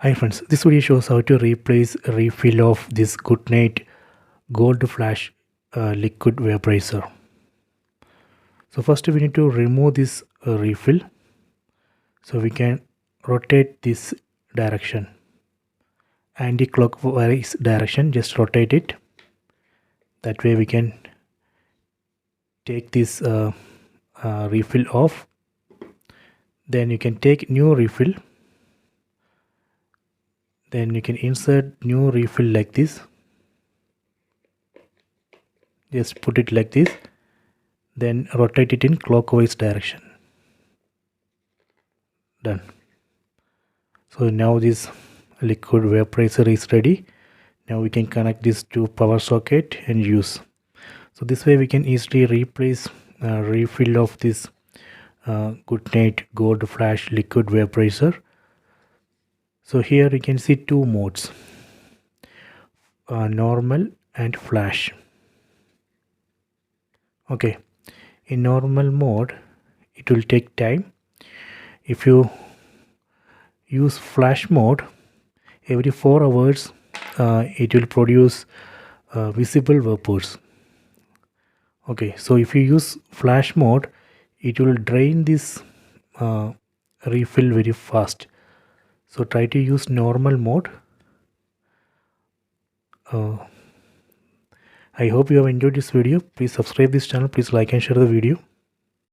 Hi friends, this video shows how to replace a refill of this Goodnight Gold Flash liquid vaporizer. So first we need to remove this refill, so we can rotate this direction, anti-clockwise direction. Just rotate it. That way we can take this refill off. Then you can take new refill. Then you can insert new refill like this. Just put it like this. Then rotate it in clockwise direction. Done. So now this liquid vaporizer is ready. Now we can connect this to power socket and use. So this way we can easily replace refill of this Goodnight Gold Flash liquid vaporizer. So here you can see two modes, normal and flash. Okay, in normal mode it will take time. If you use flash mode, every 4 hours it will produce visible vapors. Okay, so if you use flash mode, it will drain this refill very fast. So try to use normal mode. I hope you have enjoyed this video. Please subscribe this channel. Please like and share the video.